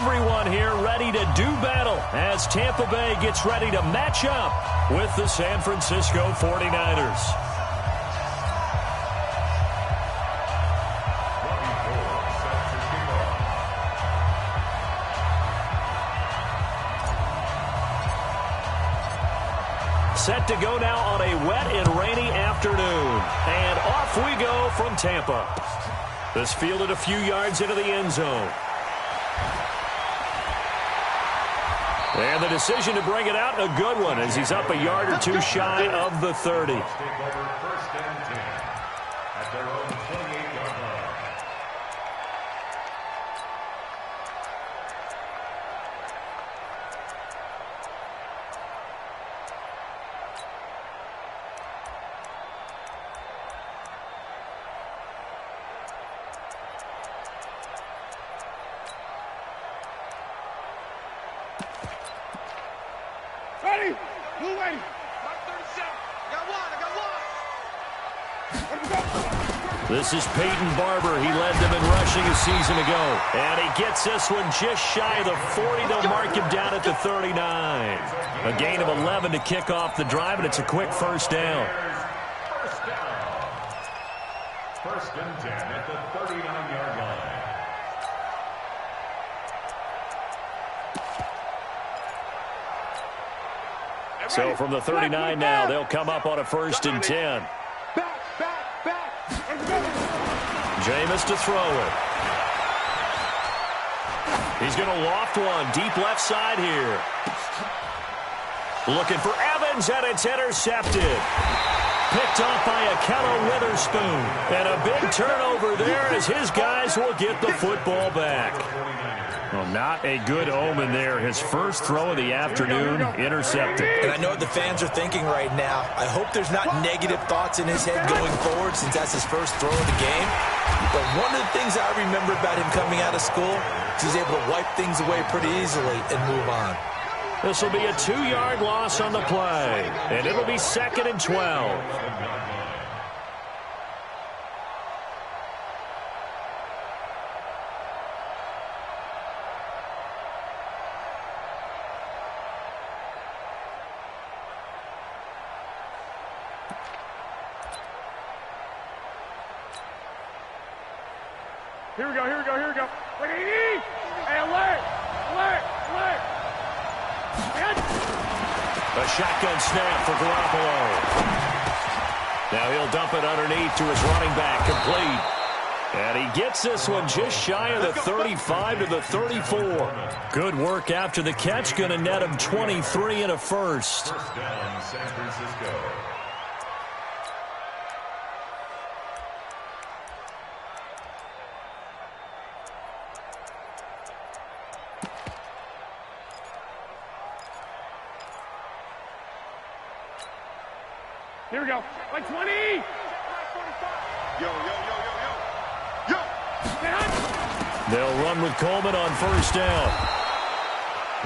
everyone here ready to do battle as Tampa Bay gets ready to match up with the San Francisco 49ers. Set to go now on a wet and rainy afternoon. And off we go from Tampa. This fielded a few yards into the end zone. And the decision to bring it out, a good one, as he's up a yard or two shy of the 30. Ready? Blue ready. 37. Got one. This is Peyton Barber. He led them in rushing a season ago. And he gets this one just shy of the 40. They'll mark him down at the 39. A gain of 11 to kick off the drive, and it's a quick first down. First and 10 at the 39-yard line. So from the 39 now, they'll come up on a first and 10. Back. Jameis to throw it. He's going to loft one deep left side here. Looking for Evans, and it's intercepted. Picked off by Akello Witherspoon. And a big turnover there as his guys will get the football back. Well, not a good omen there. His first throw of the afternoon intercepted. And I know what the fans are thinking right now. I hope there's not negative thoughts in his head going forward since that's his first throw of the game. But one of the things I remember about him coming out of school is he's able to wipe things away pretty easily and move on. This will be a 2-yard loss on the play. And it'll be 2nd and 12. Here we go. Look at E! Hey, alert! A shotgun snap for Garoppolo. Now he'll dump it underneath to his running back, complete. And he gets this one just shy of the 35 to the 34. Good work after the catch, going to net him 23 and a first. First down, San Francisco. Here we go. Like 20! Yo. They'll run with Coleman on first down.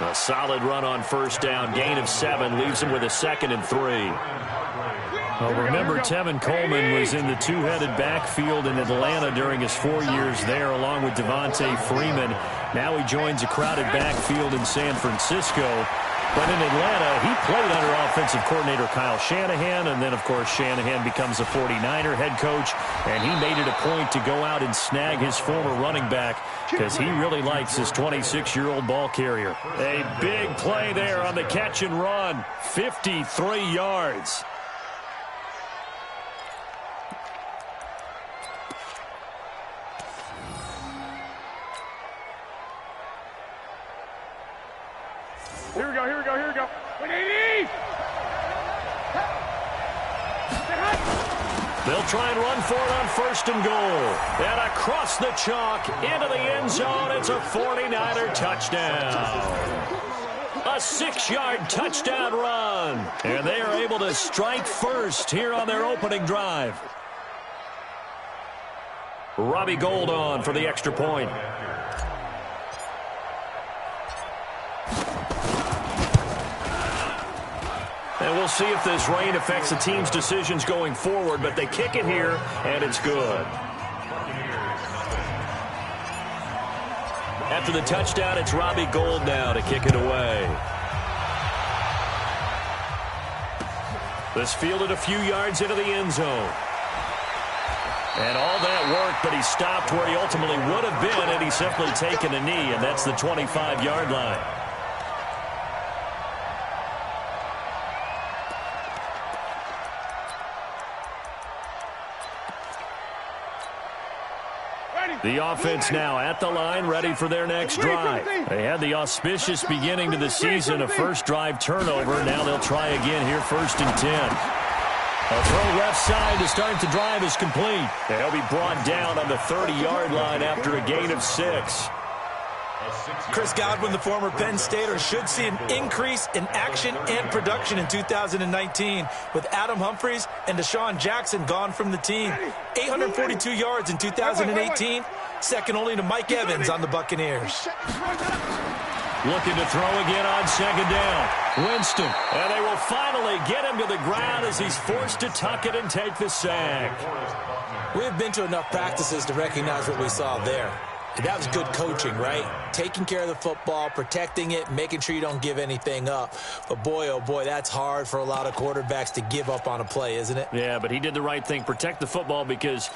A solid run on first down. Gain of 7 leaves him with a 2nd and 3. Well, remember, Tevin Coleman was in the two-headed backfield in Atlanta during his 4 years there, along with Devontae Freeman. Now he joins a crowded backfield in San Francisco. But in Atlanta, he played under offensive coordinator Kyle Shanahan, and then, of course, Shanahan becomes a 49er head coach, and he made it a point to go out and snag his former running back because he really likes his 26-year-old ball carrier. A big play there on the catch and run, 53 yards. Here we go. 180! They'll try and run for it on first and goal. And across the chalk into the end zone, it's a 49er touchdown. A 6-yard touchdown run. And they are able to strike first here on their opening drive. Robbie Gould on for the extra point. And we'll see if this rain affects the team's decisions going forward, but they kick it here, and it's good. At after the touchdown, it's Robbie Gould now to kick it away. This fielded a few yards into the end zone. And all that work, but he stopped where he ultimately would have been had he simply taken a knee, and that's the 25-yard line. The offense now at the line, ready for their next drive. They had the auspicious beginning to the season, a first drive turnover. Now they'll try again here, 1st and 10. A throw left side to start the drive is complete. They'll be brought down on the 30-yard line after a gain of 6. Chris Godwin, the former Penn Stater, should see an increase in action and production in 2019 with Adam Humphries and Deshaun Jackson gone from the team. 842 yards in 2018, second only to Mike Evans on the Buccaneers. Looking to throw again on 2nd down. Winston. And they will finally get him to the ground as he's forced to tuck it and take the sack. We've been to enough practices to recognize what we saw there. That was good coaching, right? Taking care of the football, protecting it, making sure you don't give anything up. But boy, oh boy, that's hard for a lot of quarterbacks to give up on a play, isn't it? Yeah, but he did the right thing. Protect the football because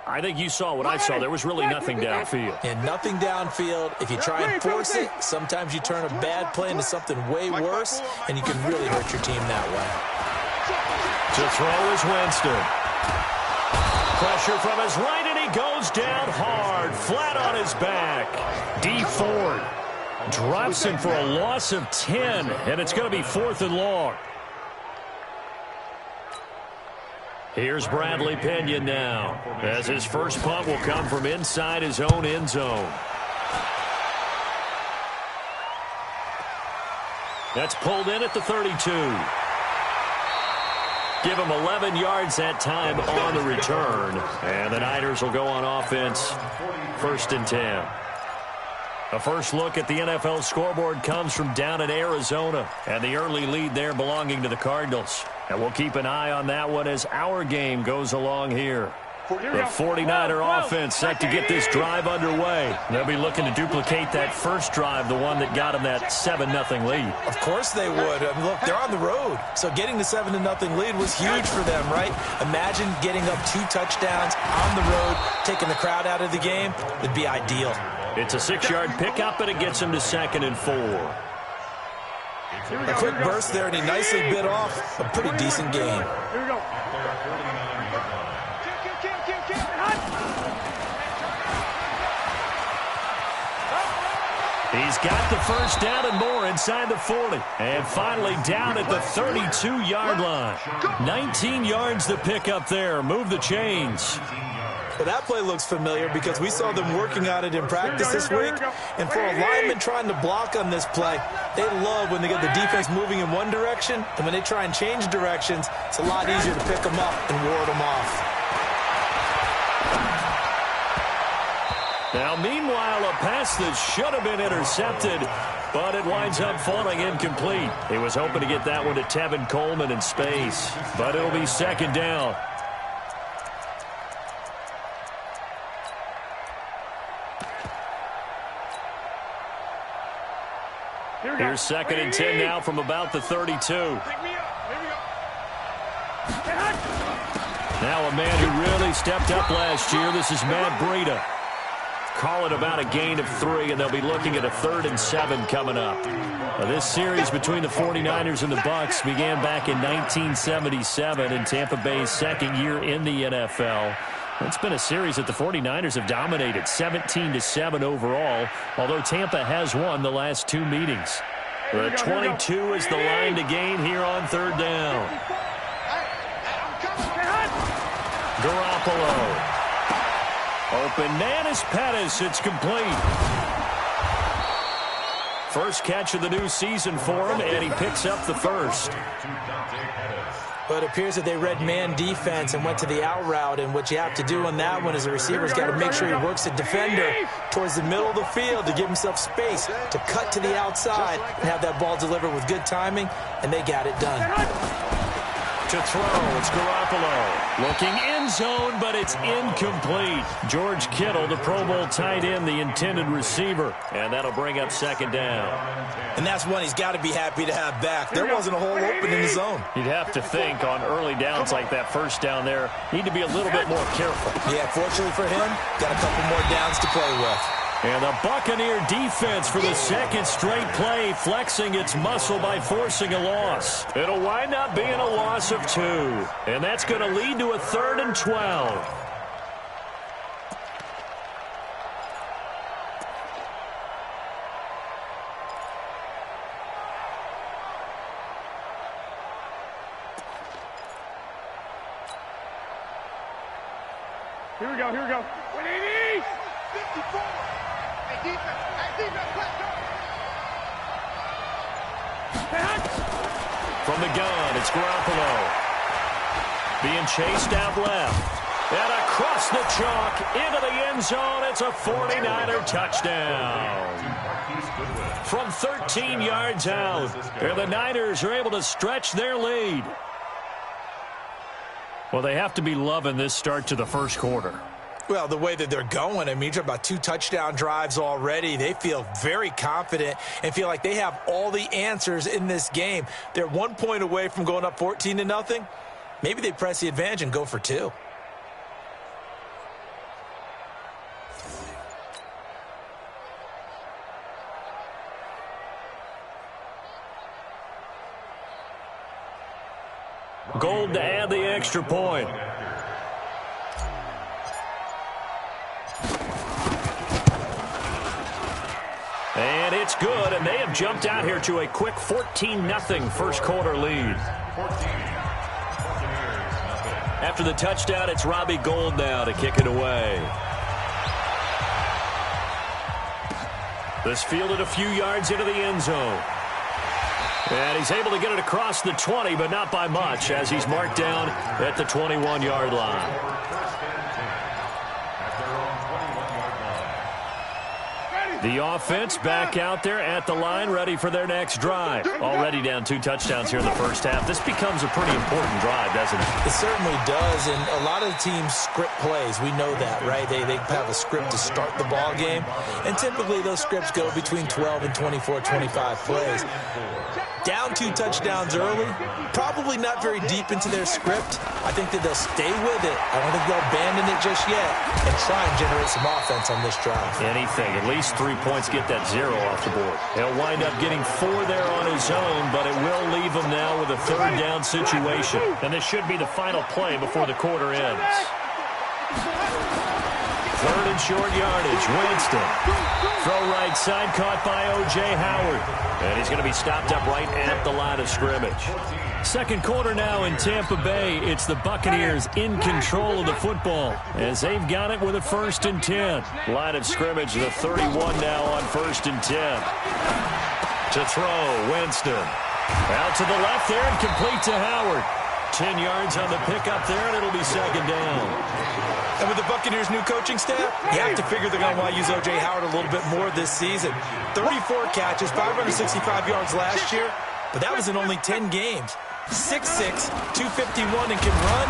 I think you saw what I saw. There was really nothing downfield. And nothing downfield. If you try and force it, sometimes you turn a bad play into something way worse, and you can really hurt your team that way. To throw is Winston. Pressure from his right, and he goes down hard, flat on his back. D. Ford drops him for a loss of 10, and it's going to be 4th and long. Here's Bradley Pinion now, as his first punt will come from inside his own end zone. That's pulled in at the 32. Give him 11 yards that time on the return. And the Niners will go on offense, 1st and 10. A first look at the NFL scoreboard comes from down in Arizona, and the early lead there belonging to the Cardinals. And we'll keep an eye on that one as our game goes along here. The 49er offense set to get this drive underway. They'll be looking to duplicate that first drive, the one that got them that 7-0 lead. Of course they would. I mean, look, they're on the road. So getting the 7-0 lead was huge for them, right? Imagine getting up 2 touchdowns on the road, taking the crowd out of the game. It'd be ideal. It's a 6-yard pickup, and it gets him to 2nd and 4. A quick burst there, and he nicely bit off a pretty decent gain. Here we go. He's got the first down and more inside the 40. And finally down at the 32-yard line. 19 yards to pick up there. Move the chains. Well, that play looks familiar because we saw them working on it in practice this week. And for a lineman trying to block on this play, they love when they get the defense moving in one direction. And when they try and change directions, it's a lot easier to pick them up and ward them off. Now, meanwhile, a pass that should have been intercepted, but it winds up falling incomplete. He was hoping to get that one to Tevin Coleman in space, but it'll be 2nd down. Here's 2nd and 10 now from about the 32. Now a man who really stepped up last year. This is Matt Breida. Call it about a gain of 3, and they'll be looking at a 3rd and 7 coming up. This series between the 49ers and the Bucs began back in 1977 in Tampa Bay's 2nd year in the NFL. It's been a series that the 49ers have dominated, 17-7 overall, although Tampa has won the last 2 meetings. The 22 is the line to gain here on 3rd down. Garoppolo. Open man is Pettis. It's complete. First catch of the new season for him, and he picks up the first. But it appears that they read man defense and went to the out route, and what you have to do on that one is the receiver's got to make sure he works the defender towards the middle of the field to give himself space to cut to the outside and have that ball delivered with good timing, and they got it done. To throw, it's Garoppolo. Looking in. end zone, but it's incomplete. George Kittle, the Pro Bowl tight end, the intended receiver. And that'll bring up second down. And that's one he's got to be happy to have back. There wasn't a hole open in the zone. You'd have to think on early downs like that first down there, need to be a little bit more careful. Yeah, fortunately for him, got a couple more downs to play with. And the Buccaneer defense for the second straight play, flexing its muscle by forcing a loss. It'll wind up being a loss of 2. And that's going to lead to a 3rd and 12. Here we go, here we go. 180! 54. Hey, defense, let's go. From the gun, it's Garoppolo. Being chased out left. And across the chalk, into the end zone. It's a 49er touchdown. From 13 yards out, and the Niners are able to stretch their lead. Well, they have to be loving this start to the first quarter. Well, the way that they're going, I mean, you're talking about 2 touchdown drives already. They feel very confident and feel like they have all the answers in this game. They're 1 point away from going up 14-0. Maybe they press the advantage and go for 2. Gold to add the extra point. And it's good, and they have jumped out here to a quick 14-0 first quarter lead. After the touchdown, it's Robbie Gould now to kick it away. This fielded a few yards into the end zone. And he's able to get it across the 20, but not by much, as he's marked down at the 21-yard line. The offense back out there at the line, ready for their next drive. Already down 2 touchdowns here in the first half. This becomes a pretty important drive, doesn't it? It certainly does, and a lot of the teams script plays. We know that, right? They have a script to start the ball game, and typically those scripts go between 12 and 24, 25 plays. Down 2 touchdowns early, probably not very deep into their script. I think that they'll stay with it. I don't think they'll abandon it just yet and try and generate some offense on this drive. Anything, at least 3 points, get that 0 off the board. He'll wind up getting 4 there on his own, but it will leave him now with a 3rd down situation. And this should be the final play before the quarter ends. 3rd and short yardage, Winston. Throw right side, caught by O.J. Howard. And he's going to be stopped up right at the line of scrimmage. Second quarter now in Tampa Bay. It's the Buccaneers in control of the football as they've got it with a 1st and 10. Line of scrimmage, the 31 now on 1st and 10. To throw, Winston. Out to the left there and complete to Howard. 10 yards on the pickup there, and it'll be 2nd down. And with the Buccaneers' new coaching staff, you have to figure they're going to want to use O.J. Howard a little bit more this season. 34 catches, 565 yards last year, but that was in only 10 games. 6'6", 251, and can run.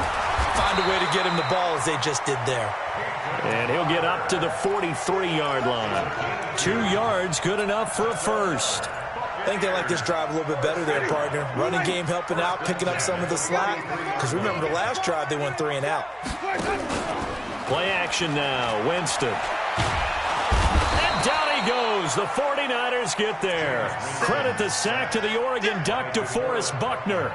Find a way to get him the ball as they just did there. And he'll get up to the 43-yard line. 2 yards, good enough for a first. I think they like this drive a little bit better there, partner. Running game helping out, picking up some of the slack. Because remember, the last drive, they went 3 and out. Play action now, Winston. And down he goes. The 49ers get there. Credit the sack to the Oregon Duck, DeForest Buckner.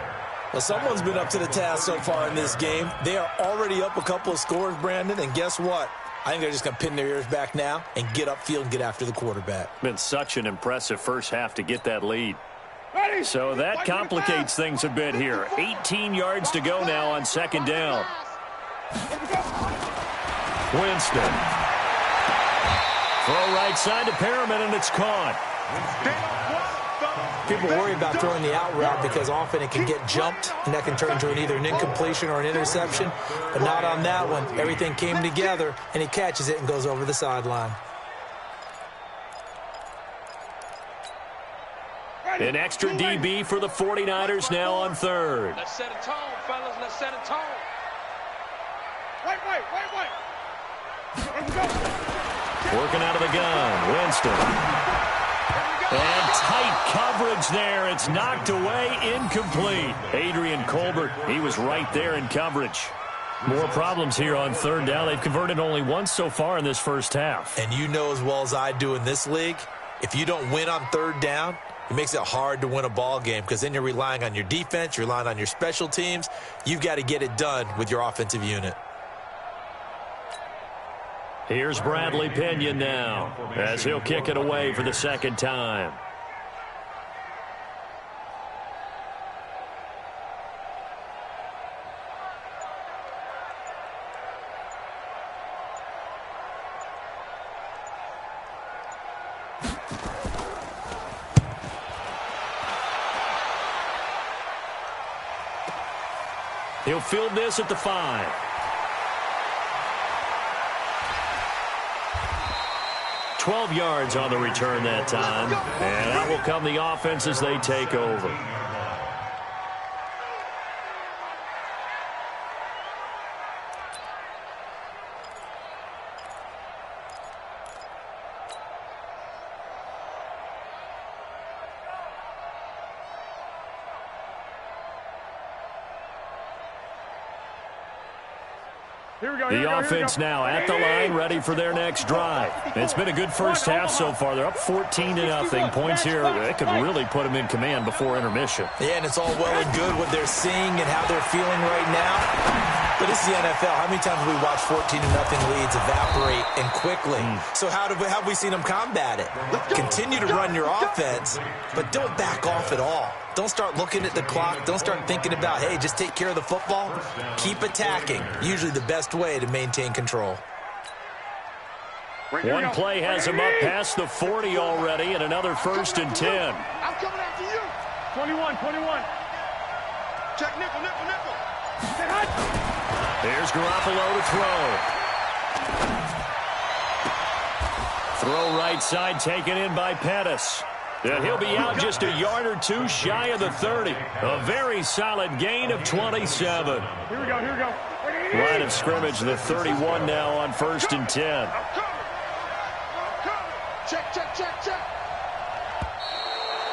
Well, someone's been up to the task so far in this game. They are already up a couple of scores, Brandon, and guess what? I think they're just going to pin their ears back now and get upfield and get after the quarterback. Been such an impressive first half to get that lead. So that complicates things a bit here. 18 yards to go now on 2nd down. Winston. Throw right side to Perriman, and it's caught. People worry about throwing the out route because often it can get jumped, and that can turn into either an incompletion or an interception. But not on that one. Everything came together, and he catches it and goes over the sideline. An extra DB for the 49ers now on 3rd. Let's set a tone, fellas. Let's set a tone. Wait. Let's go. Working out of the gun, Winston. And tight coverage there. It's knocked away, incomplete. Adrian Colbert, he was right there in coverage. More problems here on third down. They've converted only once so far in this first half. And you know as well as I do in this league, if you don't win on third down, it makes it hard to win a ball game because then you're relying on your defense, you're relying on your special teams. You've got to get it done with your offensive unit. Here's Bradley Pinion now as he'll kick it away for the second time. He'll field this at the 5. $12 yards on the return that time. And out will come the offense as they take over. The offense now at the line, ready for their next drive. It's been a good first half so far. They're up 14-0. Points here, they could really put them in command before intermission. Yeah, and it's all well and good what they're seeing and how they're feeling right now. But this is the NFL. How many times have we watched 14-0 leads evaporate and quickly? So how have we seen them combat it? Continue to run your offense, but don't back off at all. Don't start looking at the clock. Don't start thinking about, hey, just take care of the football. Keep attacking. Usually the best way to maintain control. One play has him up past the 40 already, and another 1st and 10. I'm coming after you. 21. Check nickel. Here's Garoppolo to throw. Throw right side, taken in by Pettis. And he'll be out just a yard or two shy of the 30. A very solid gain of 27. Here we go. Line of scrimmage, the 31 now on 1st and 10. Check.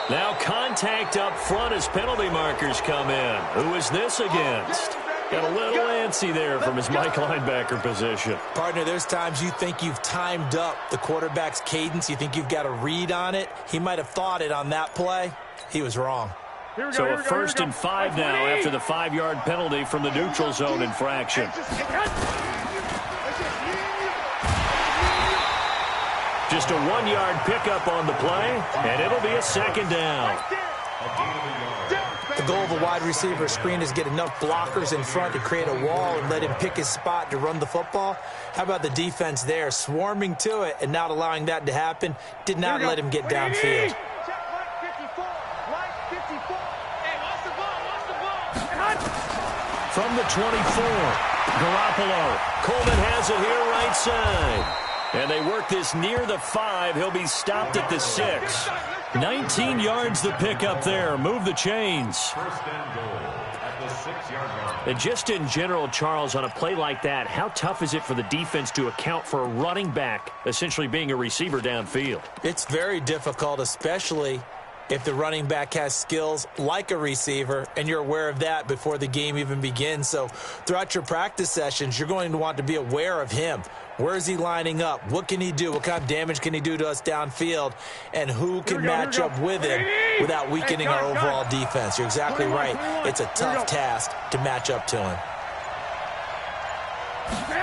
Now contact up front as penalty markers come in. Who is this against? Got a little antsy there from his Mike linebacker position. Partner, there's times you think you've timed up the quarterback's cadence. You think you've got a read on it. He might have thought it on that play. He was wrong. So a 1st and 5 now after the 5-yard penalty from the neutral zone infraction. Just a 1-yard pickup on the play, and it'll be a 2nd down. The goal of a wide receiver screen is get enough blockers in front to create a wall and let him pick his spot to run the football. How about the defense there, swarming to it and not allowing that to happen? Did not let him get downfield. From the 24, Garoppolo. Coleman has it here right side. And they work this near the 5. He'll be stopped at the 6. 19 yards the pickup there. Move the chains. 1st and goal at the 6-yard line. And just in general, Charles, on a play like that, how tough is it for the defense to account for a running back essentially being a receiver downfield? It's very difficult, especially if the running back has skills like a receiver, and you're aware of that before the game even begins. So throughout your practice sessions, you're going to want to be aware of him. Where is he lining up? What can he do? What kind of damage can he do to us downfield? And who can match up with him without weakening our overall defense? You're exactly right. It's a tough task to match up to him.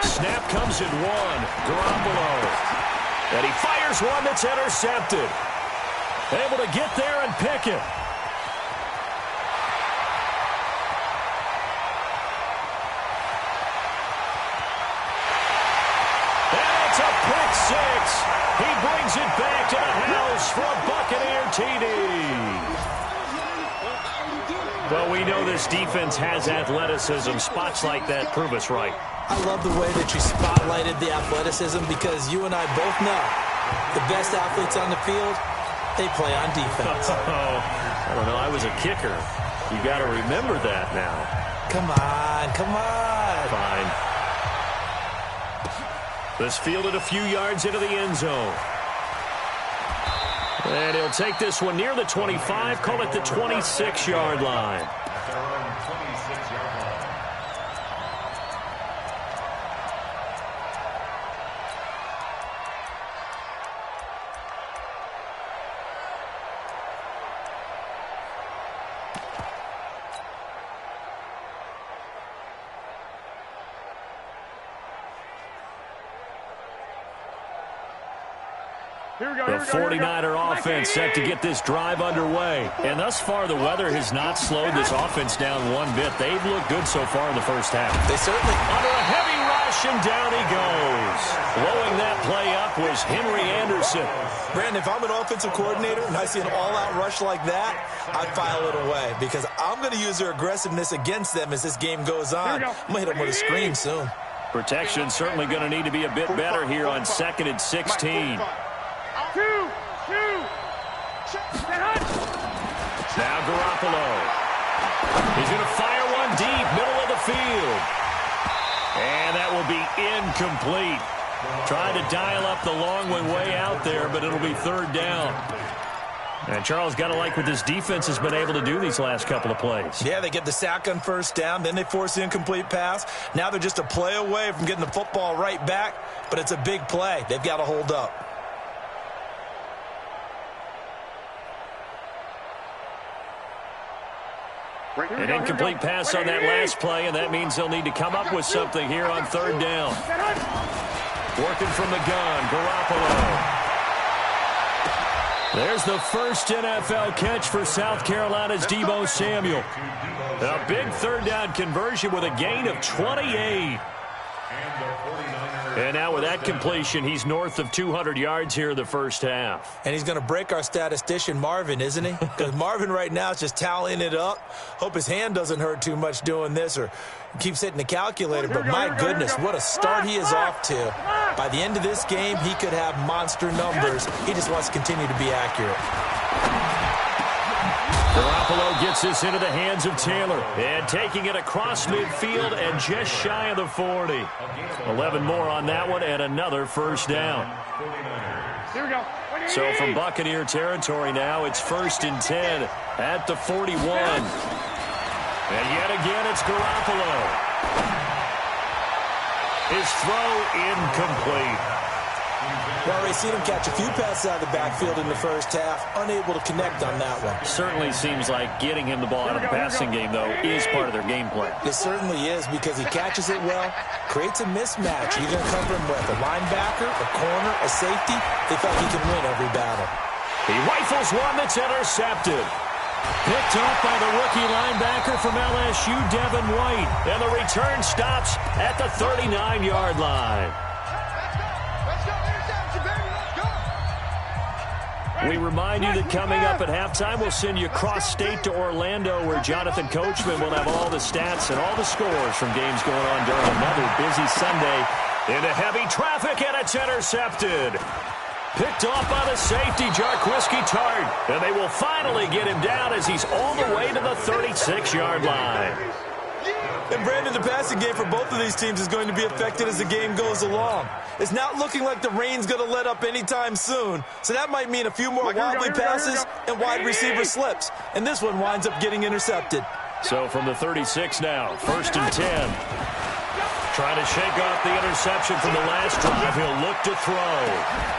Snap comes in 1. Garoppolo. And he fires one that's intercepted. Able to get there and pick it. And it's a pick 6. He brings it back to the house for a Buccaneer TD. Well, we know this defense has athleticism. Spots like that prove us right. I love the way that you spotlighted the athleticism because you and I both know the best athletes on the field, they play on defense. I don't know. I was a kicker. You got to remember that now. Come on. Fine. This fielded a few yards into the end zone. And he'll take this one near the 25, call it the 26-yard line. At their own 26-yard line. The 49er offense set to get this drive underway. And thus far, the weather has not slowed this offense down one bit. They've looked good so far in the first half. They certainly... Under a heavy rush, and down he goes. Blowing that play up was Henry Anderson. Brandon, if I'm an offensive coordinator and I see an all-out rush like that, I'd file it away because I'm going to use their aggressiveness against them as this game goes on. I'm going to hit them with a screen soon. Protection certainly going to need to be a bit better here on 2nd and 16. Now Garoppolo. He's going to fire one deep, middle of the field. And that will be incomplete. Trying to dial up the long one way out there, but it'll be 3rd down. And Charles, got to like what this defense has been able to do these last couple of plays. Yeah, they get the sack on 1st down, then they force the incomplete pass. Now they're just a play away from getting the football right back, but it's a big play. They've got to hold up. An incomplete pass on that last play, and that means they'll need to come up with something here on 3rd down. Working from the gun, Garoppolo. There's the first NFL catch for South Carolina's Deebo Samuel. A big 3rd down conversion with a gain of 28. And now with that completion, he's north of 200 yards here in the first half. And he's going to break our statistician, Marvin, isn't he? Because Marvin right now is just tallying it up. Hope his hand doesn't hurt too much doing this or keeps hitting the calculator. But my goodness, what a start he is off to. By the end of this game, he could have monster numbers. He just wants to continue to be accurate. Garoppolo gets this into the hands of Taylor. And taking it across midfield and just shy of the 40. 11 more on that one and another 1st down. Here we go. So from Buccaneer territory now, it's 1st and 10 at the 41. And yet again, it's Garoppolo. His throw incomplete. We've already seen him catch a few passes out of the backfield in the first half, unable to connect on that one. Certainly seems like getting him the ball out of the passing game, though, is part of their game plan. It certainly is because he catches it well, creates a mismatch. You're going to cover him with a linebacker, a corner, a safety. They felt he can win every battle. He rifles one that's intercepted. Picked up by the rookie linebacker from LSU, Devin White. And the return stops at the 39-yard line. We remind you that coming up at halftime, we'll send you cross-state to Orlando, where Jonathan Coachman will have all the stats and all the scores from games going on during another busy Sunday. Into heavy traffic, and it's intercepted. Picked off by the safety, Jarquiski Tart. And they will finally get him down as he's all the way to the 36-yard line. And Brandon, the passing game for both of these teams is going to be affected as the game goes along. It's not looking like the rain's going to let up anytime soon, so that might mean a few more wobbly passes and wide receiver slips. And this one winds up getting intercepted. So from the 36 now, 1st and 10. Trying to shake off the interception from the last drive. He'll look to throw.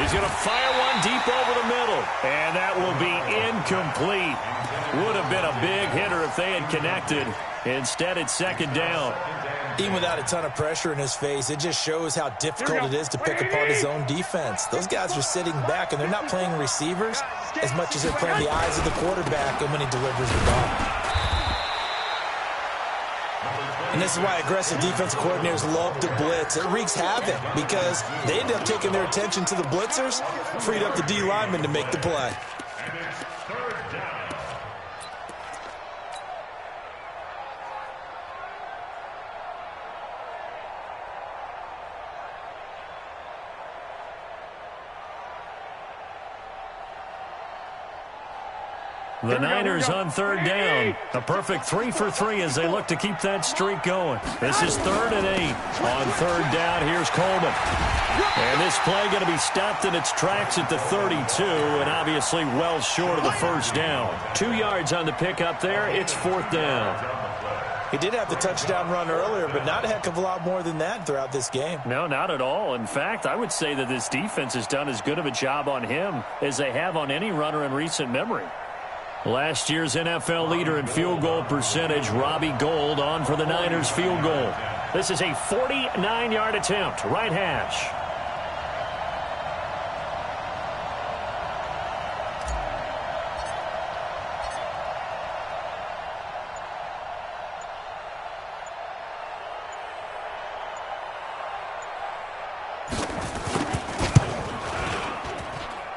He's going to fire one deep over the middle. And that will be incomplete. Would have been a big hitter if they had connected. Instead, it's 2nd down. Even without a ton of pressure in his face, it just shows how difficult it is to pick apart his own defense. Those guys are sitting back, and they're not playing receivers as much as they're playing the eyes of the quarterback and when he delivers the ball. And this is why aggressive defensive coordinators love to blitz. It wreaks havoc because they end up taking their attention to the blitzers, freed up the D lineman to make the play. The Niners on third down. A perfect 3 for 3 as they look to keep that streak going. This is 3rd and 8. On third down, here's Coleman. And this play going to be stopped in its tracks at the 32, and obviously well short of the first down. 2 yards on the pickup there. It's 4th down. He did have the touchdown run earlier, but not a heck of a lot more than that throughout this game. No, not at all. In fact, I would say that this defense has done as good of a job on him as they have on any runner in recent memory. Last year's NFL leader in field goal percentage, Robbie Gould, on for the Niners field goal. This is a 49-yard attempt, right hash.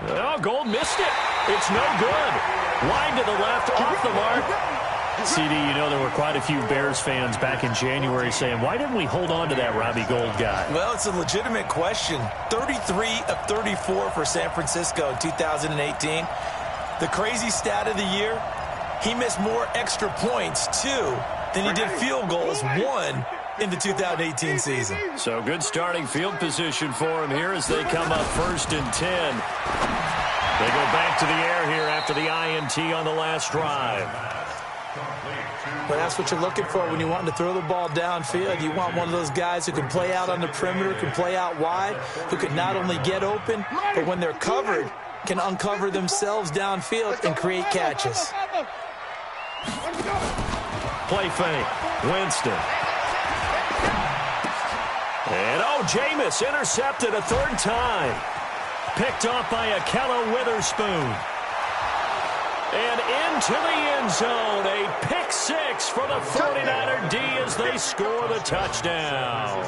Oh, Gould missed it. It's no good. Wide to the left, off the mark. CD, you know there were quite a few Bears fans back in January saying, why didn't we hold on to that Robbie Gould guy? Well, it's a legitimate question. 33 of 34 for San Francisco in 2018. The crazy stat of the year, he missed more extra points, 2, than he did field goals, 1, in the 2018 season. So good starting field position for him here as they come up 1st and 10. They go back to the air here after the INT on the last drive. But that's what you're looking for when you want to throw the ball downfield. You want one of those guys who can play out on the perimeter, can play out wide, who can not only get open, but when they're covered, can uncover themselves downfield and create catches. Play fake. Winston. And, Jameis intercepted a 3rd time. Picked off by Akello Witherspoon. And into the end zone. A pick 6 for the 49er D as they score the touchdown.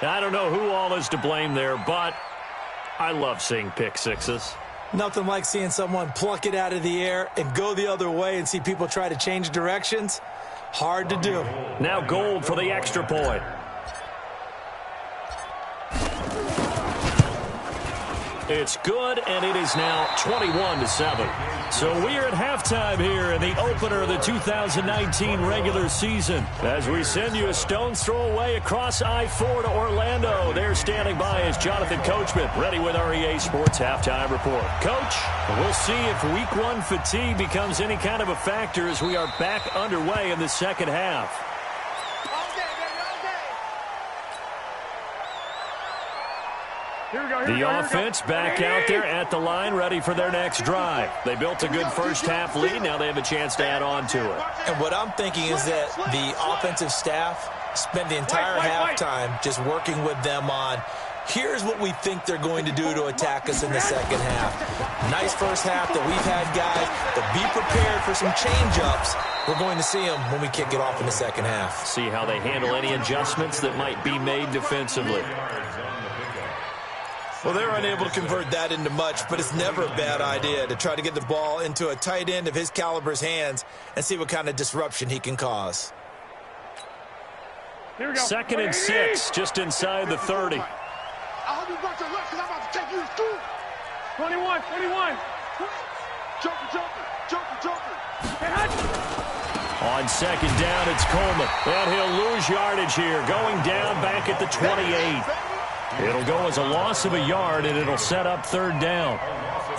I don't know who all is to blame there, but I love seeing pick sixes. Nothing like seeing someone pluck it out of the air and go the other way and see people try to change directions. Hard to do. Now Gould for the extra point. It's good, and it is now 21-7. So we are at halftime here in the opener of the 2019 regular season. As we send you a stone's throw away across I-4 to Orlando. There standing by is Jonathan Coachman, ready with our EA Sports Halftime Report. Coach, we'll see if Week 1 fatigue becomes any kind of a factor as we are back underway in the second half. The offense back out there at the line, ready for their next drive. They built a good first-half lead. Now they have a chance to add on to it. And what I'm thinking is that the offensive staff spent the entire halftime just working with them on, here's what we think they're going to do to attack us in the second half. Nice first half that we've had, guys, but be prepared for some change-ups. We're going to see them when we kick it off in the second half. See how they handle any adjustments that might be made defensively. Well, they're unable to convert that into much, but it's never a bad idea to try to get the ball into a tight end of his caliber's hands and see what kind of disruption he can cause. 2nd and 6, just inside the 30. I hope you got your left because I'm about to take you to school. 21. Jumper. On 2nd down, it's Coleman. And he'll lose yardage here, going down back at the 28. It'll go as a loss of a yard, and it'll set up 3rd down.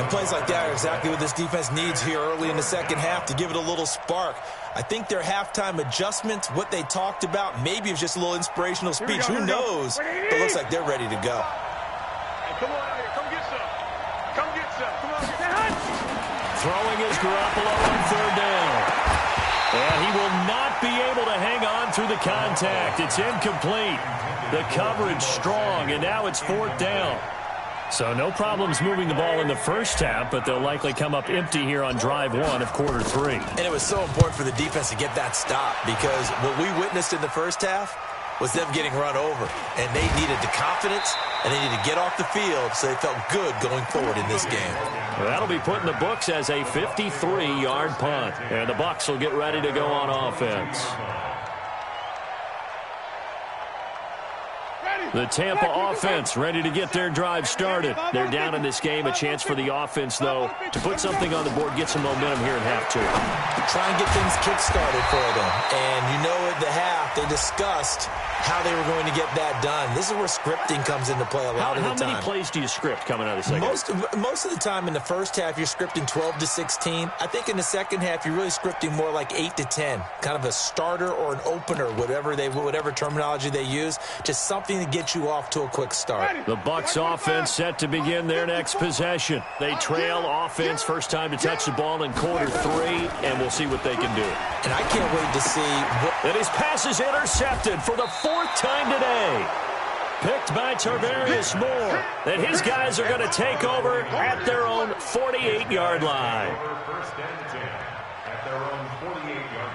And plays like that are exactly what this defense needs here early in the second half to give it a little spark. I think their halftime adjustments, what they talked about, maybe it's just a little inspirational speech. Who knows? But it looks like they're ready to go. Hey, come on out here. Come get some. Come get some. Come on. Throwing is Garoppolo on 3rd down. And he will not be able to hang on through the contact. It's incomplete. The coverage strong, and now it's 4th down. So no problems moving the ball in the first half, but they'll likely come up empty here on drive 1 of quarter 3. And it was so important for the defense to get that stop because what we witnessed in the first half was them getting run over. And they needed the confidence, and they needed to get off the field so they felt good going forward in this game. That'll be put in the books as a 53-yard punt. And the Bucs will get ready to go on offense. The Tampa offense ready to get their drive started. They're down in this game. A chance for the offense, though, to put something on the board, get some momentum here in half two. Try and get things kick-started for them. And you know at the half, they discussed how they were going to get that done. This is where scripting comes into play a lot of the time. How many plays do you script coming out of the second? Most of the time in the first half, you're scripting 12 to 16. I think in the second half, you're really scripting more like 8 to 10. Kind of a starter or an opener, whatever terminology they use. Just something to get you off to a quick start. The Bucs offense set to begin their next possession. They trail offense, first time to touch the ball in quarter 3, and we'll see what they can do. And I can't wait to see And his pass is intercepted for the 4th time today. Picked by Tarvarius Moore. And his guys are going to take over at their own 48-yard line. First and 10 at their own 48-yard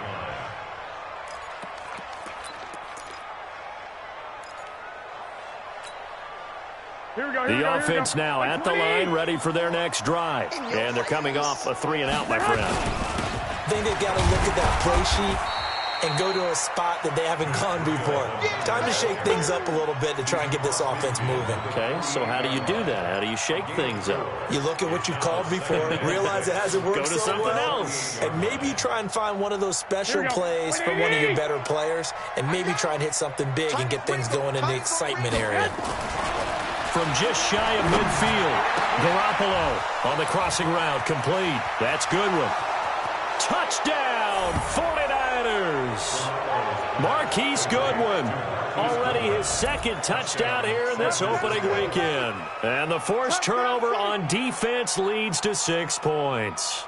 line. The offense now at the line, ready for their next drive. And they're coming off a 3-and-out, my friend. I think they've got to look at that play sheet and go to a spot that they haven't gone before. Time to shake things up a little bit to try and get this offense moving. Okay, so how do you do that? How do you shake things up? You look at what you've called before, realize it hasn't worked Go to so something well, else. and maybe you try and find one of those special plays from one of your better players, and maybe try and hit something big and get things going in the excitement area. From just shy of midfield, Garoppolo on the crossing route, complete. That's Goodwin. Touchdown, 49ers. Marquise Goodwin, already his 2nd touchdown here in this opening weekend. And the forced turnover on defense leads to 6 points.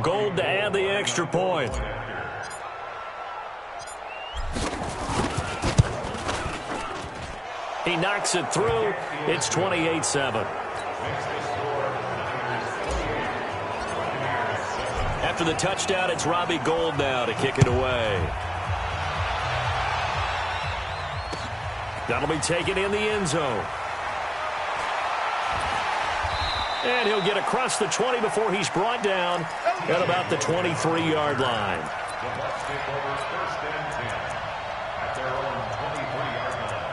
Gold to add the extra point. He knocks it through. It's 28-7. After the touchdown, it's Robbie Gould now to kick it away. That'll be taken in the end zone. And he'll get across the 20 before he's brought down at about the 23-yard line. The Bucs take over first and 10 at their own 23-yard line.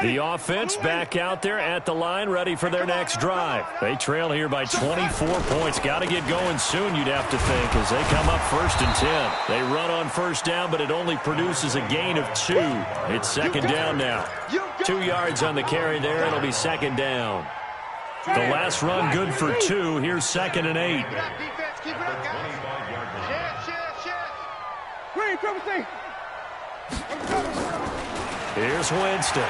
The offense back out there at the line, ready for their next drive. They trail here by 24 points. Got to get going soon, you'd have to think, as they come up 1st and 10. They run on first down, but it only produces a gain of 2. It's 2nd down now. 2 yards on the carry there. It'll be 2nd down. The last run good for 2. Here's 2nd and 8. Here's Winston.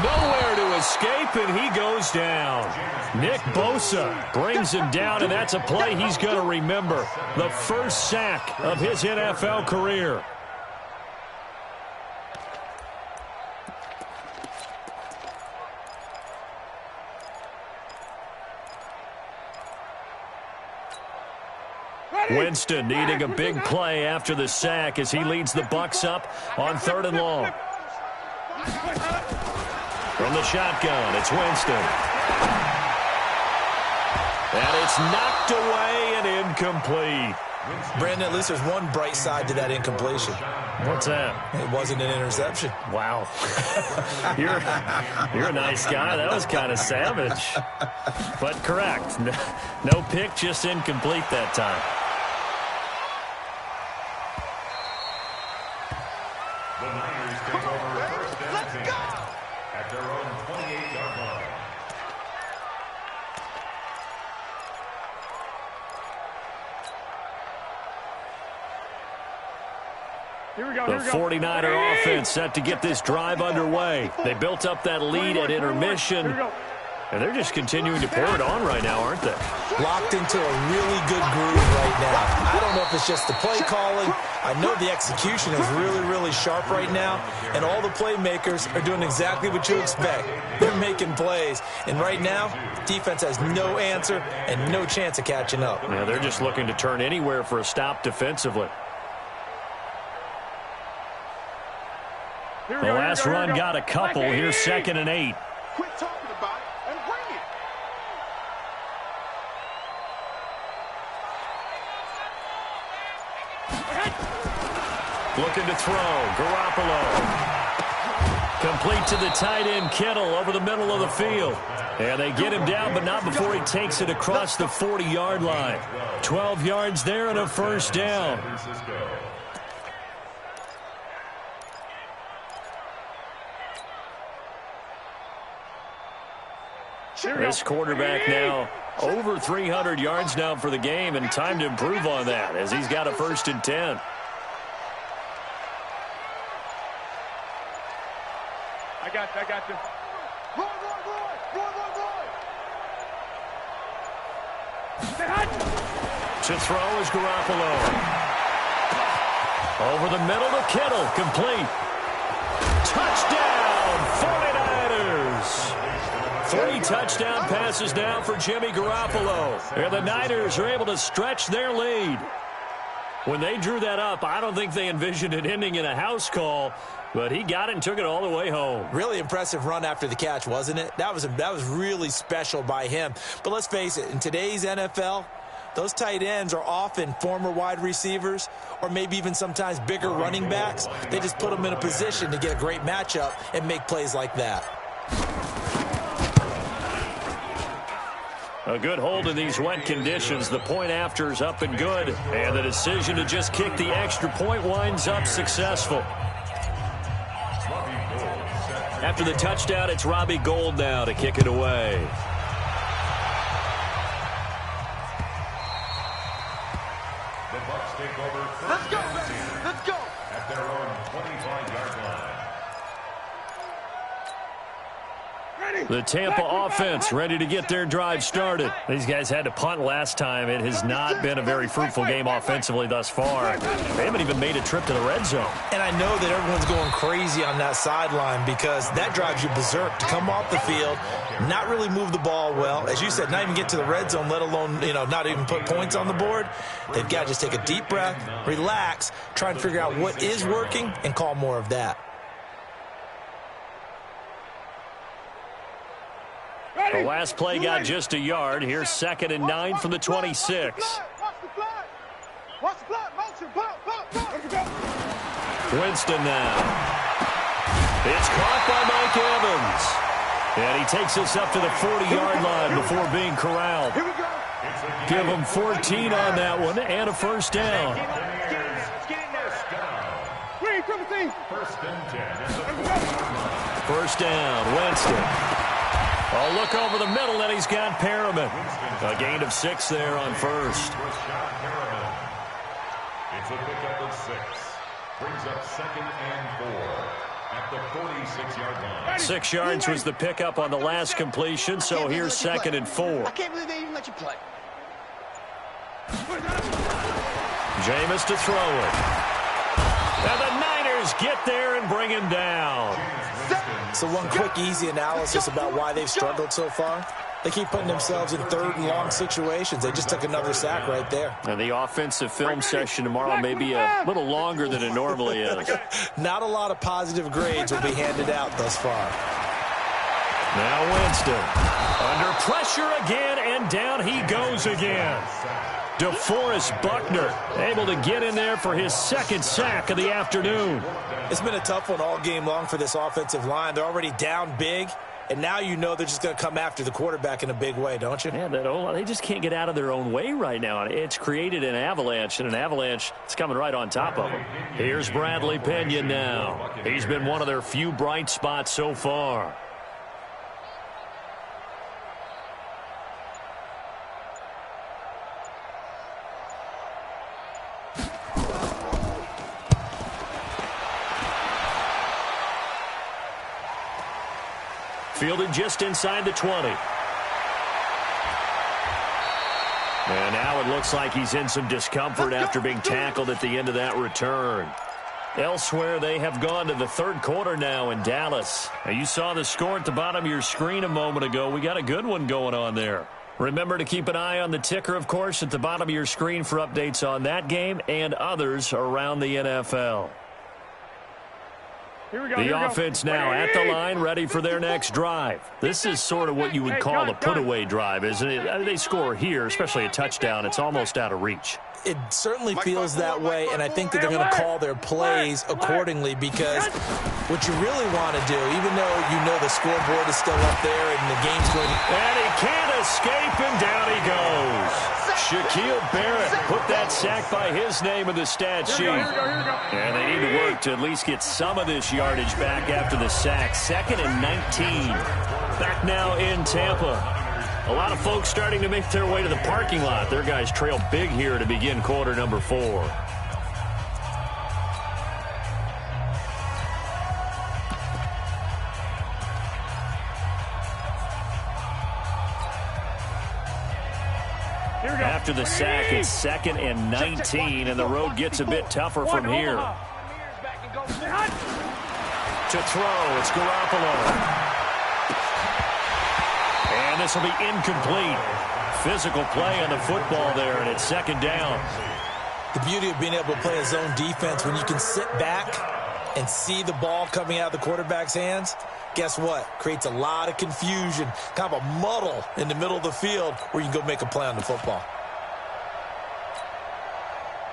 Nowhere to escape, and he goes down. Nick Bosa brings him down, and that's a play he's going to remember. The first sack of his NFL career. Winston needing a big play after the sack as he leads the Bucs up on 3rd and long. From the shotgun, it's Winston. And it's knocked away and incomplete. Brandon, at least there's one bright side to that incompletion. What's that? It wasn't an interception. Wow. You're a nice guy. That was kind of savage. But correct. No pick, just incomplete that time. The Niners take over first and 10 at their own 28-yard line. The 49er offense set to get this drive underway. They built up that lead at intermission. And they're just continuing to pour it on right now, aren't they? Locked into a really good groove right now. I don't know if it's just the play calling. I know the execution is really, really sharp right now. And all the playmakers are doing exactly what you expect. They're making plays. And right now, defense has no answer and no chance of catching up. Yeah, they're just looking to turn anywhere for a stop defensively. The last run got a couple. Here's 2nd and 8. Quit talking about it and bring it. Looking to throw. Garoppolo. Complete to the tight end, Kittle, over the middle of the field. And they get him down, but not before he takes it across the 40-yard line. 12 yards there and a first down. This quarterback now over 300 yards now for the game, and time to improve on that as he's got a 1st and 10. I got you. Roy. To throw is Garoppolo. Over the middle to Kittle. Complete. Touchdown, 49ers. 3 touchdown passes now for Jimmy Garoppolo. And the Niners are able to stretch their lead. When they drew that up, I don't think they envisioned it ending in a house call, but he got it and took it all the way home. Really impressive run after the catch, wasn't it? That was really special by him. But let's face it, in today's NFL, those tight ends are often former wide receivers or maybe even sometimes bigger running backs. They just put them in a position to get a great matchup and make plays like that. A good hold in these wet conditions. The point after is up and good. And the decision to just kick the extra point winds up successful. After the touchdown, it's Robbie Gould now to kick it away. The Bucs take over first. Let's go, baby. Let's go. At their own 25-yard line. The Tampa offense ready to get their drive started. These guys had to punt last time. It has not been a very fruitful game offensively thus far. They haven't even made a trip to the red zone. And I know that everyone's going crazy on that sideline because that drives you berserk to come off the field, not really move the ball well. As you said, not even get to the red zone, let alone, not even put points on the board. They've got to just take a deep breath, relax, try and figure out what is working and call more of that. The last play got just a yard. Here's 2nd and 9 from the 26. Watch the flat. Motion. Winston now. It's caught by Mike Evans. And he takes us up to the 40-yard line before being corralled. Here we go. Give him 14 on that one and a first down. First and 10. First down, Winston. A look over the middle, and he's got Perriman. A gain of 6 there on first. It's a pickup of 6. Brings up 2nd and 4 at the 46-yard line. 6 yards was the pickup on the last completion, so here's 2nd and 4. I can't believe they even let you play. Jameis to throw it. And the Niners get there and bring him down. So one quick, easy analysis about why they've struggled so far. They keep putting themselves in 3rd and long situations. They just took another sack right there. And the offensive film session tomorrow may be a little longer than it normally is. Not a lot of positive grades will be handed out thus far. Now Winston. Under pressure again, and down he goes again. DeForest Buckner able to get in there for his 2nd sack of the afternoon. It's been a tough one all game long for this offensive line. They're already down big, and now you know they're just going to come after the quarterback in a big way, don't you? Yeah, they just can't get out of their own way right now. It's created an avalanche, and an avalanche is coming right on top of them. Here's Bradley Pinion now. He's been one of their few bright spots so far. Fielded just inside the 20. looks like he's in some discomfort after being tackled at the end of that return. Elsewhere, they have gone to the third quarter now in Dallas. Now, you saw the score at the bottom of your screen a moment ago. We got a good one going on there. Remember to keep an eye on the ticker, of course, at the bottom of your screen for updates on that game and others around the NFL. The offense now at the line, ready for their next drive. This is sort of what you would call a put-away drive, isn't it? They score here, especially a touchdown. It's almost out of reach. It certainly feels that way, and I think that they're going to call their plays accordingly, because what you really want to do, even though you know the scoreboard is still up there and the game's going to... And he can't escape, and down he goes. Shaquille Barrett put that sack by his name in the stat sheet. And they need to work to at least get some of this yardage back after the sack. 2nd and 19. Back now in Tampa. A lot of folks starting to make their way to the parking lot. Their guys trail big here to begin quarter number 4. After the sack, it's 2nd and 19, and the road gets a bit tougher from here. To throw, it's Garoppolo. And this will be incomplete. Physical play on the football there, and it's 2nd down. The beauty of being able to play a zone defense, when you can sit back and see the ball coming out of the quarterback's hands, guess what? Creates a lot of confusion, kind of a muddle in the middle of the field where you can go make a play on the football.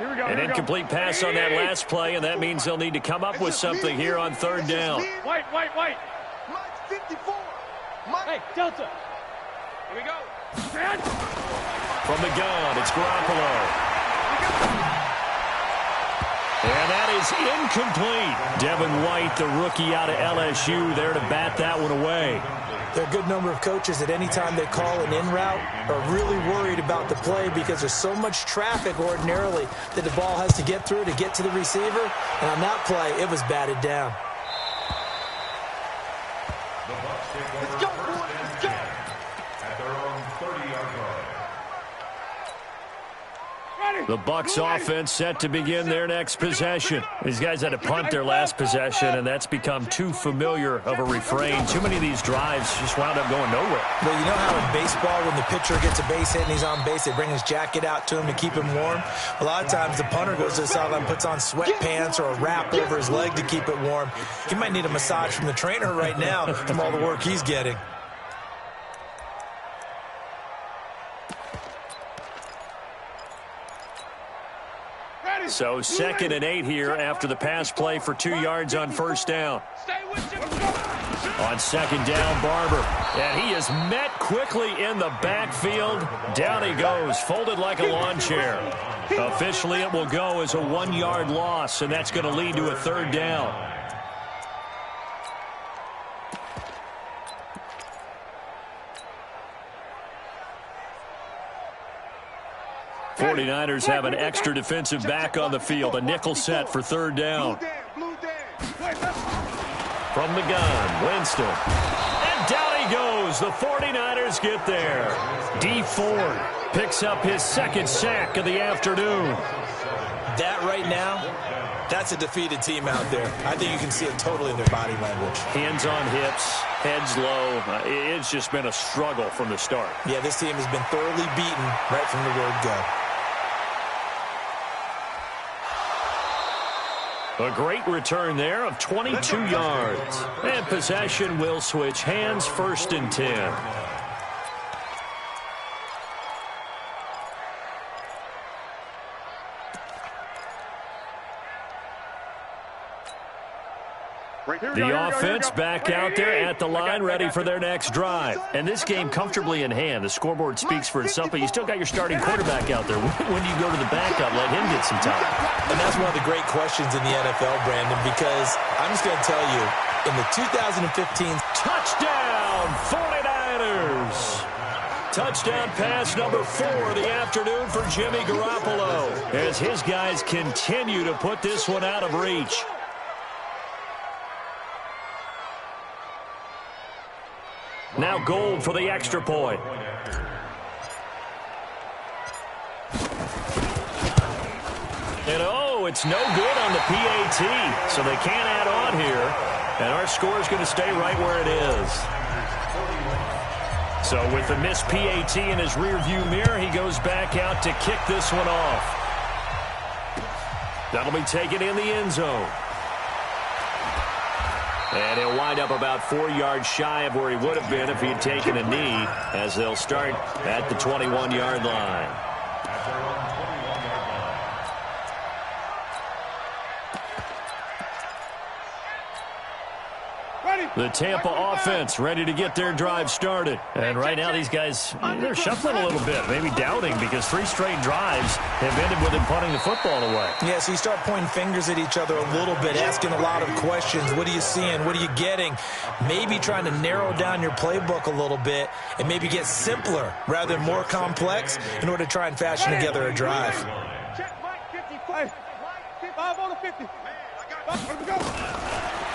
An incomplete pass on that last play, and that means they'll need to come up with something here on 3rd down. White. Mike 54. Hey, Delta. Here we go. From the gun, it's Garoppolo. And that is incomplete. Devin White, the rookie out of LSU, there to bat that one away. There are a good number of coaches at any time they call an in route are really worried about the play, because there's so much traffic ordinarily that the ball has to get through to get to the receiver. And on that play, it was batted down. Let's go, boys. Let's go. At their own 30-yard line. The Bucs offense set to begin their next possession. These guys had to punt their last possession, and that's become too familiar of a refrain. Too many of these drives just wound up going nowhere. Well, you know how in baseball, when the pitcher gets a base hit and he's on base, they bring his jacket out to him to keep him warm? A lot of times the punter goes to the sideline, puts on sweatpants or a wrap over his leg to keep it warm. He might need a massage from the trainer right now from all the work he's getting. So 2nd and 8 here after the pass play for 2 yards on 1st down. On 2nd down, Barber. And he is met quickly in the backfield. Down he goes, folded like a lawn chair. Officially, it will go as a 1-yard loss, and that's going to lead to a 3rd down. '49ers have an extra defensive back on the field. A nickel set for 3rd down. From the gun, Winston. And down he goes. The 49ers get there. D Ford picks up his 2nd sack of the afternoon. That right now, that's a defeated team out there. I think you can see it totally in their body language. Hands on hips, heads low. It's just been a struggle from the start. Yeah, this team has been thoroughly beaten right from the word go. A great return there of 22 yards. And possession will switch hands, 1st and 10. The offense back out there at the line, ready for their next drive. And this game comfortably in hand. The scoreboard speaks for itself, but you still got your starting quarterback out there. When do you go to the backup, let him get some time? And that's one of the great questions in the NFL, Brandon, because I'm just going to tell you, in the 2015 touchdown, 49ers. Touchdown pass number 4 of the afternoon for Jimmy Garoppolo, as his guys continue to put this one out of reach. Now Gold for the extra point. And oh, it's no good on the PAT, so they can't add on here. And our score is going to stay right where it is. So with the missed PAT in his rearview mirror, he goes back out to kick this one off. That'll be taken in the end zone. And he'll wind up about 4 yards shy of where he would have been if he had taken a knee, as they'll start at the 21-yard line. The Tampa offense ready to get their drive started. And right now these guys, they're shuffling a little bit, maybe doubting, because 3 straight drives have ended with them punting the football away. Yeah, so you start pointing fingers at each other a little bit, asking a lot of questions. What are you seeing? What are you getting? Maybe trying to narrow down your playbook a little bit and maybe get simpler rather than more complex in order to try and fashion together a drive.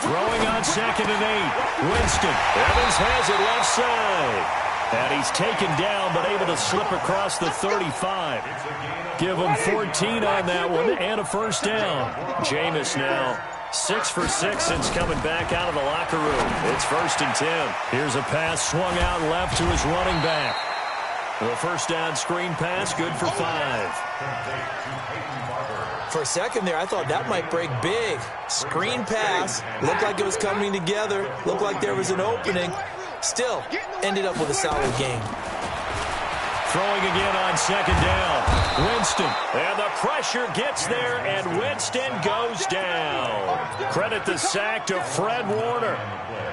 Throwing on 2nd and 8. Winston. Evans has it left side. And he's taken down, but able to slip across the 35. Give him 14 on that one and a first down. Jameis now 6 for 6 since coming back out of the locker room. It's 1st and 10. Here's a pass swung out left to his running back. The first down screen pass, good for 5. For a second there, I thought that might break big. Screen pass. Looked like it was coming together. Looked like there was an opening. Still, ended up with a solid game. Throwing again on 2nd down. Winston. And the pressure gets there, and Winston goes down. Credit the sack to Fred Warner.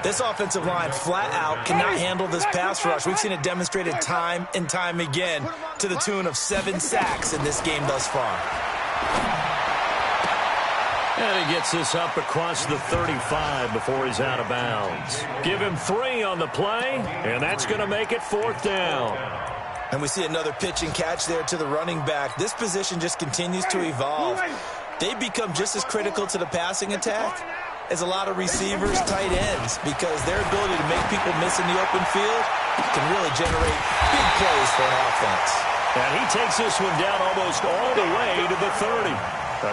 This offensive line flat out cannot handle this pass rush. We've seen it demonstrated time and time again to the tune of 7 sacks in this game thus far. And he gets this up across the 35 before he's out of bounds. Give him 3 on the play, and that's going to make it 4th down. And we see another pitch and catch there to the running back. This position just continues to evolve. They become just as critical to the passing attack as a lot of receivers, tight ends, because their ability to make people miss in the open field can really generate big plays for an offense. And he takes this one down almost all the way to the 30.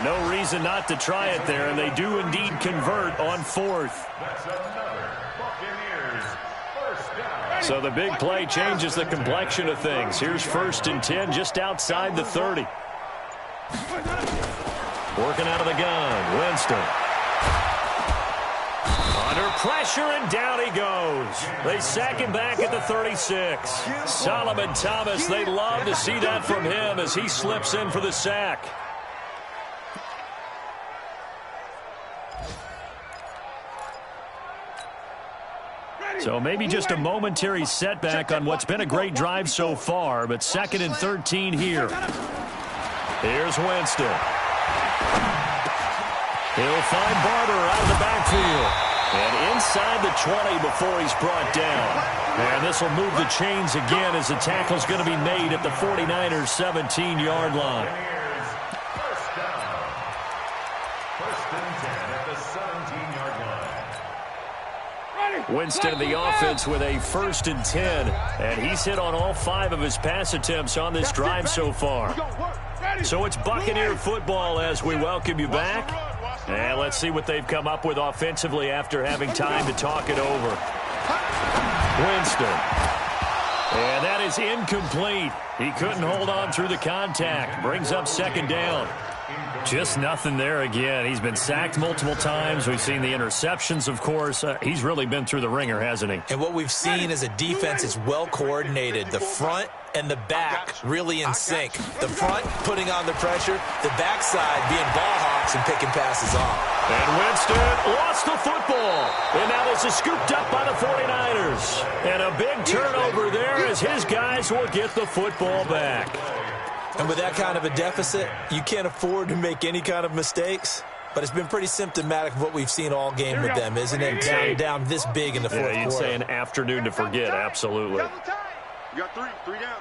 No reason not to try it there, and they do indeed convert on 4th. That's another Buccaneers first down. So the big play changes the complexion of things. Here's 1st and 10 just outside the 30. Working out of the gun, Winston. Under pressure, and down he goes. They sack him back at the 36. Solomon Thomas, they love to see that from him as he slips in for the sack. So maybe just a momentary setback on what's been a great drive so far, but 2nd and 13 here. Here's Winston. He'll find Barber out of the backfield. And inside the 20 before he's brought down. And this will move the chains again as the tackle's going to be made at the 49ers' 17-yard line. First down. 1st and 10 at the 17-yard line. Winston in the offense with a 1st and 10. And he's hit on all 5 of his pass attempts on this drive so far. So it's Buccaneer football as we welcome you back. And let's see what they've come up with offensively after having time to talk it over. Winston. And that is incomplete. He couldn't hold on through the contact. Brings up 2nd down. Just nothing there again. He's been sacked multiple times. We've seen the interceptions, of course. He's really been through the ringer, hasn't he? And what we've seen is a defense that's well coordinated. The front and the back really in sync. The front putting on the pressure, the backside being ball hawks and picking passes off. And Winston lost the football. And now this is scooped up by the 49ers. And a big turnover there as his guys will get the football back. And with that kind of a deficit, you can't afford to make any kind of mistakes. But it's been pretty symptomatic of what we've seen all game with them, isn't it? Down this big in the fourth quarter. You'd say an afternoon to forget, absolutely. You got 3 down.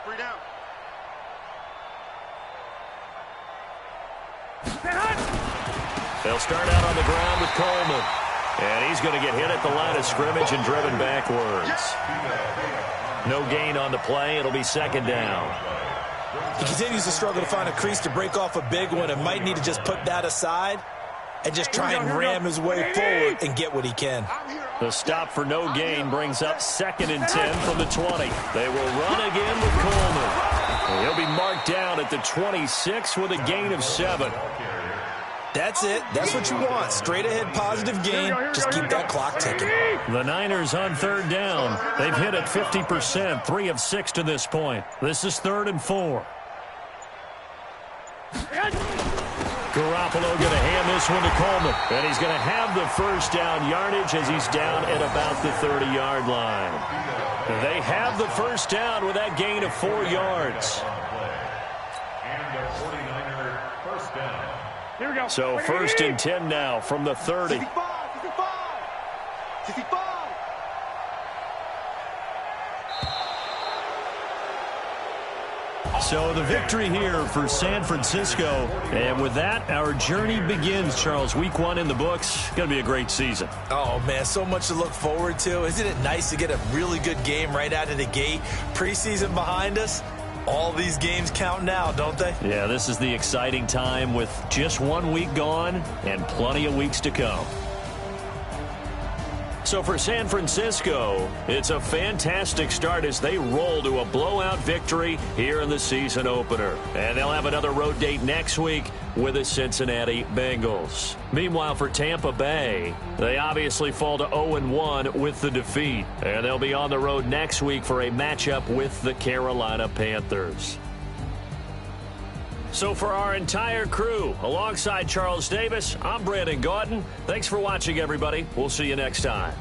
They'll start out on the ground with Coleman. And he's going to get hit at the line of scrimmage and driven backwards. No gain on the play. It'll be 2nd down. He continues to struggle to find a crease to break off a big one and might need to just put that aside and just try and ram his way forward and get what he can. The stop for no gain brings up 2nd and 10 from the 20. They will run again with Coleman. He'll be marked down at the 26 with a gain of 7. That's it. That's what you want. Straight ahead positive gain. Just keep that clock ticking. The Niners on 3rd down. They've hit at 50%, 3 of 6 to this point. This is 3rd and 4. Garoppolo going to hand this one to Coleman. And he's going to have the first down yardage as he's down at about the 30-yard line. They have the first down with that gain of 4 yards. And a 49er first down. Here we go. So 1st and 10 now from the 30. 65. So the victory here for San Francisco. And with that, our journey begins, Charles. Week 1 in the books. Going to be a great season. Oh, man, so much to look forward to. Isn't it nice to get a really good game right out of the gate? Preseason behind us. All these games count now, don't they? Yeah, this is the exciting time with just 1 week gone and plenty of weeks to come. So for San Francisco, it's a fantastic start as they roll to a blowout victory here in the season opener. And they'll have another road date next week with the Cincinnati Bengals. Meanwhile, for Tampa Bay, they obviously fall to 0-1 with the defeat. And they'll be on the road next week for a matchup with the Carolina Panthers. So for our entire crew, alongside Charles Davis, I'm Brandon Gaudin. Thanks for watching, everybody. We'll see you next time.